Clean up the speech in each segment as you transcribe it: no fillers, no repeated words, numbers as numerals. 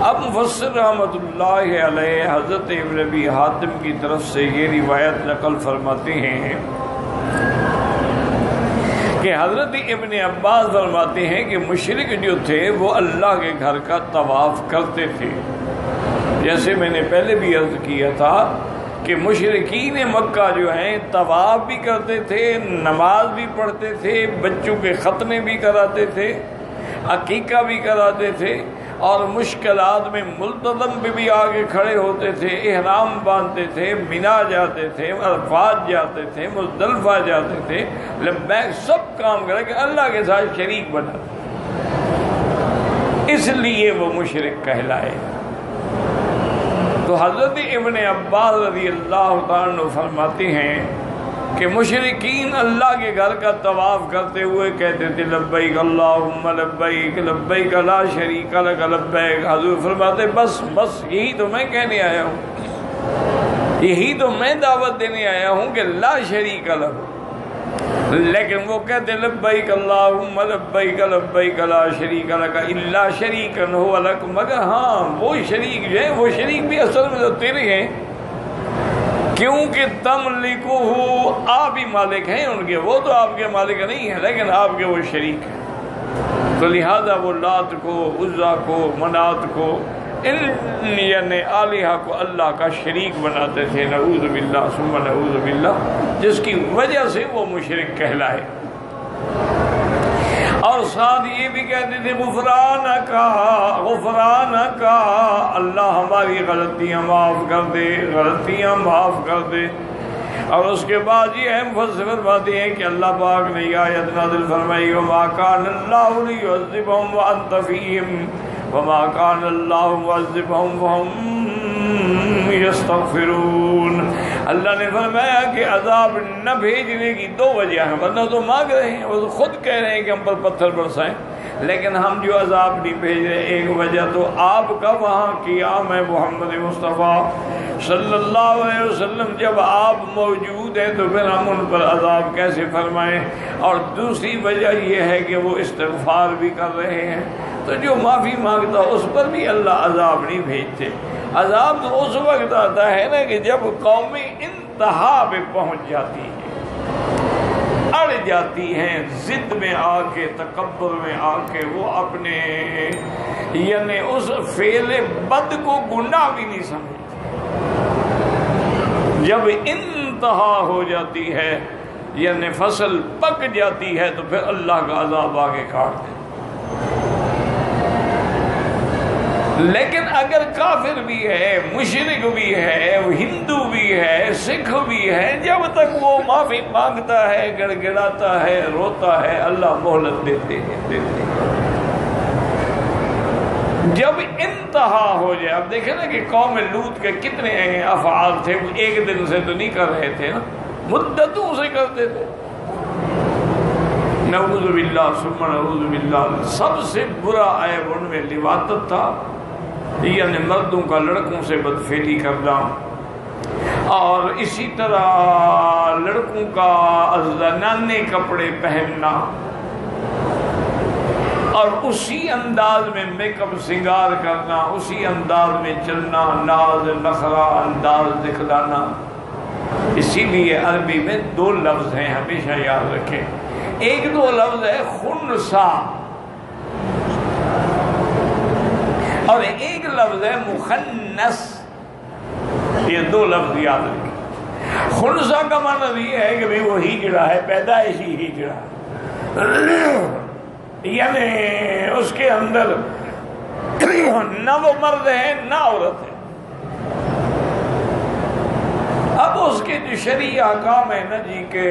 اب مفسر رحمۃ اللہ علیہ حضرت ابن ابی حاتم کی طرف سے یہ روایت نقل فرماتے ہیں کہ حضرت ابن عباس فرماتے ہیں کہ مشرک جو تھے وہ اللہ کے گھر کا طواف کرتے تھے. جیسے میں نے پہلے بھی عرض کیا تھا کہ مشرکین مکہ جو ہیں طواف بھی کرتے تھے، نماز بھی پڑھتے تھے، بچوں کے ختنے بھی کراتے تھے، عقیقہ بھی کراتے تھے، اور مشکلات میں ملتزم بھی آگے کھڑے ہوتے تھے، احرام باندھتے تھے، مینا جاتے تھے، عرفات جاتے تھے، مزدلفہ جاتے تھے، لبیک سب کام کرے کہ اللہ کے ساتھ شریک بنا، اس لیے وہ مشرک کہلائے. تو حضرت ابن عباس رضی اللہ تعالیٰ عنہ فرماتے ہیں کہ مشرکین اللہ کے گھر کا طواف کرتے ہوئے کہتے تھے لبیک اللہم لبیک لبیک لا شریک لک لبیک. حضور فرماتے بس یہی تو میں کہنے آیا ہوں، یہی تو میں دعوت دینے آیا ہوں کہ لا شریک لک. لیکن وہ کہتے لبیک اللہم لبیک لبیک لا شریک لک الا شریکا ھو لک، مگر ہاں وہ شریک جو ہیں وہ شریک بھی اصل میں تو تیرے ہیں، کیونکہ تملکہ آپ ہی مالک ہیں ان کے، وہ تو آپ کے مالک نہیں ہیں لیکن آپ کے وہ شریک ہیں. تو لہذا وہ لات کو، عزا کو، منات کو، ان یعنی آلہہ کو اللہ کا شریک بناتے تھے، نعوذ باللہ ثم نعوذ باللہ، جس کی وجہ سے وہ مشرک کہلائے. اور ساتھ یہ بھی کہتے تھے غفرانک غفرانک، اللہ ہماری غلطیاں معاف کر دے، غلطیاں معاف کر دے. اور اس کے بعد یہ اہم فضل فرماتے ہیں کہ اللہ پاک نے یہ آیت نازل فرمائی وما کان اللہ لیعذبہم وانت فیہم وما کان اللہ معذبہم وہم یستغفرون. اللہ نے فرمایا کہ عذاب نہ بھیجنے کی دو وجہ ہیں، ورنہ تو مانگ رہے ہیں، وہ تو خود کہہ رہے ہیں کہ ہم پر پتھر برسائیں، لیکن ہم جو عذاب نہیں بھیج رہے، ایک وجہ تو آپ کا وہاں قیام ہے محمد مصطفیٰ صلی اللہ علیہ وسلم، جب آپ موجود ہیں تو پھر ہم ان پر عذاب کیسے فرمائیں. اور دوسری وجہ یہ ہے کہ وہ استغفار بھی کر رہے ہیں، تو جو معافی مانگتا اس پر بھی اللہ عذاب نہیں بھیجتے. عذاب تو اس وقت آتا ہے نا کہ جب قومی انتہا پہ پہنچ جاتی ہے، اڑ جاتی ہیں، ضد میں آ کے، تکبر میں آ کے وہ اپنے یعنی اس فعل بد کو گناہ بھی نہیں سمجھتے. جب انتہا ہو جاتی ہے یعنی فصل پک جاتی ہے تو پھر اللہ کا عذاب آگے کاٹ دے. لیکن اگر کافر بھی ہے، مشرک بھی ہے، ہندو بھی ہے، سکھ بھی ہے، جب تک وہ معافی مانگتا ہے، گڑ گڑاتا ہے، روتا ہے، اللہ مہلت دیتے ہیں. جب انتہا ہو جائے، اب دیکھیں نا کہ قوم لوط کے کتنے افعال تھے، وہ ایک دن سے تو نہیں کر رہے تھے نا، مدتوں سے کرتے تھے. نعوذ باللہ ثم نعوذ باللہ. سب سے برا عیب ان میں لواطت تھا، یعنی مردوں کا لڑکوں سے بدفعلی کرنا، اور اسی طرح لڑکوں کا زنانے کپڑے پہننا، اور اسی انداز میں میک اپ سنگار کرنا، اسی انداز میں چلنا، ناز نخرا انداز دکھلانا. اسی لیے عربی میں دو لفظ ہیں، ہمیشہ یاد رکھیں. ایک تو لفظ ہے خنثی اور ایک لفظ ہے مخنث. یہ دو لفظ یاد رکھیں. خنثی کا معنی یہ ہے کہ وہ ہجڑا ہے، پیدائشی ہجڑا، یعنی اس کے اندر نہ وہ مرد ہے نہ عورت ہے. اب اس کے جو شرعی احکام ہے نا جی کہ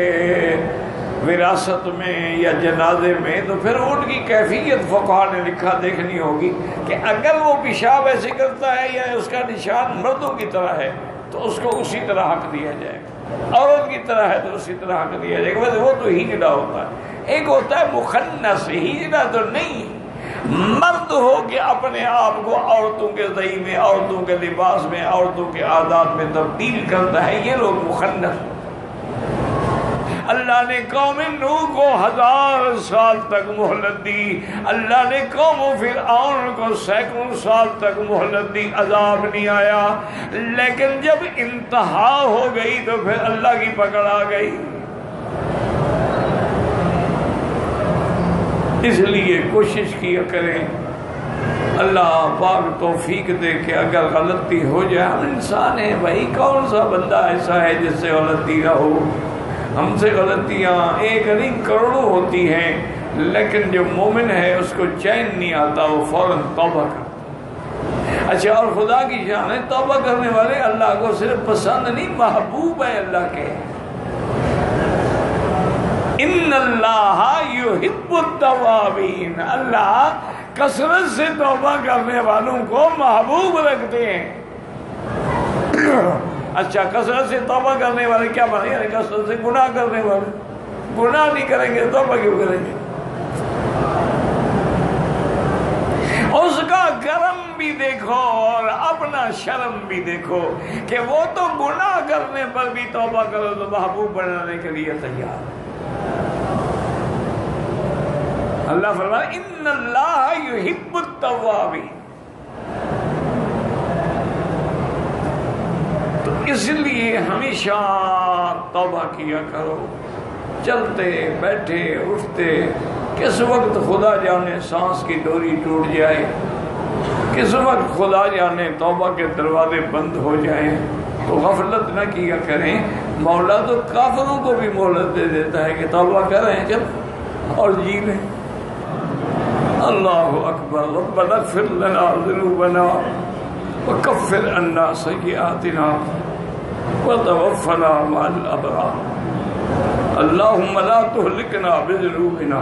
وراثت میں یا جنازے میں، تو پھر ان کی کیفیت فقہا نے لکھا دیکھنی ہوگی کہ اگر وہ پیشاب ایسے کرتا ہے یا اس کا نشان مردوں کی طرح ہے تو اس کو اسی طرح حق دیا جائے گا، عورت کی طرح ہے تو اسی طرح حق دیا جائے گا. وہ تو ہجڑا ہوتا ہے. ایک ہوتا ہے مخنث، ہجڑا تو نہیں، مرد ہو کے اپنے آپ کو عورتوں کے زئی میں، عورتوں کے لباس میں، عورتوں کے عادات میں تبدیل کرتا ہے، یہ لوگ مخنث. اللہ نے قوم نوح کو 1000 سال تک مہلت دی، اللہ نے قوم فرعون کو سینکڑوں سال تک مہلت دی، عذاب نہیں آیا، لیکن جب انتہا ہو گئی تو پھر اللہ کی پکڑ آ گئی۔ اس لیے کوشش کیا کریں، اللہ پاک توفیق دے کہ اگر غلطی ہو جائے، ہم انسان ہیں بھائی، کون سا بندہ ایسا ہے جس سے غلطی نہ ہو؟ ہم سے غلطیاں ایک نہیں کروڑوں ہوتی ہیں، لیکن جو مومن ہے اس کو چین نہیں آتا، وہ فوراً توبہ کرتا۔ اچھا، اور خدا کی شان ہے توبہ کرنے والے اللہ کو صرف پسند نہیں، محبوب ہے اللہ کے۔ ان اللہ یحب التوابین، اللہ کثرت سے توبہ کرنے والوں کو محبوب رکھتے ہیں۔ اچھا، کثرت سے توبہ کرنے والے کیا مانے؟ یعنی کثرت سے گناہ کرنے والے، گناہ نہیں کریں گے توبہ کیوں کریں گے؟ اس کا کرم بھی دیکھو اور اپنا شرم بھی دیکھو کہ وہ تو گناہ کرنے پر بھی توبہ کرو تو محبوب بنانے کے لیے تیار۔ اللہ فرمایا ان اللہ یحب التوابین، تو اس لیے ہمیشہ توبہ کیا کرو، چلتے بیٹھے اٹھتے۔ کس وقت خدا جانے سانس کی ڈوری ٹوٹ جائے، کس وقت خدا جانے توبہ کے دروازے بند ہو جائیں، تو غفلت نہ کیا کریں۔ مولا تو کافروں کو بھی مہلت دے دیتا ہے کہ توبہ کریں چل اور جی لیں۔ اللہ اکبر، ربنا اغفر لنا ذنوبنا وکفر عنا سیئاتنا وتوفنا مع الابرار۔ اللہم لا تہلکنا بذنوبنا،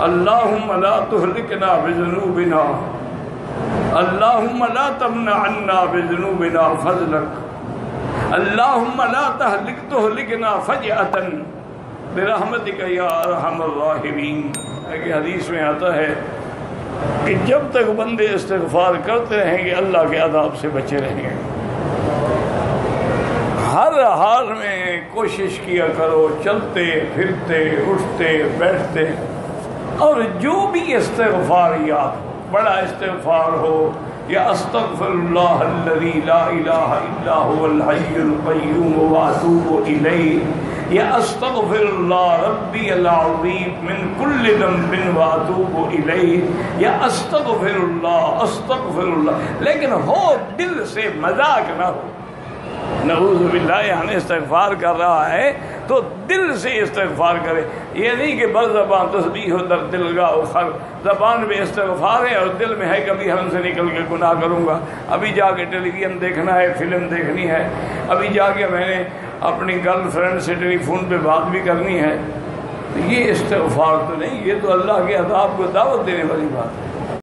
اللہم لا تہلکنا بذنوبنا، اللہم لا تمنع عنا بذنوبنا فضلک، اللہم لا تہلکنا فجأة برحمتک یا ارحم الراحمین۔ کہ حدیث میں آتا ہے کہ جب تک بندے استغفار کرتے رہیں گے اللہ کے عذاب سے بچے رہیں گے۔ ہر حال میں کوشش کیا کرو، چلتے پھرتے اٹھتے بیٹھتے، اور جو بھی استغفار یاد ہو، بڑا استغفار ہو، یا استغفر اللہ الذی لا الہ الا هو الحی القیوم واتوب الیہ، یا استغفر اللہ ربی العظیم من کل ذنب واتوب الیہ، یا استغفر اللہ، لیکن ہو دل سے، مذاق نہ ہو۔ نعوذ باللہ، یعنی استغفار کر رہا ہے تو دل سے استغفار کرے، یہ نہیں کہ بر زبان تسبیح و در دلگاہ و خر، زبان میں استغفار ہے اور دل میں ہے کبھی ہم سے نکل کے گناہ کروں گا، ابھی جا کے ٹیلی ویژن دیکھنا ہے، فلم دیکھنی ہے، ابھی جا کے میں نے اپنی گرل فرینڈ سے ٹیلی فون پہ بات بھی کرنی ہے۔ یہ استغفار تو نہیں، یہ تو اللہ کے عذاب کو دعوت دینے والی بات ہے۔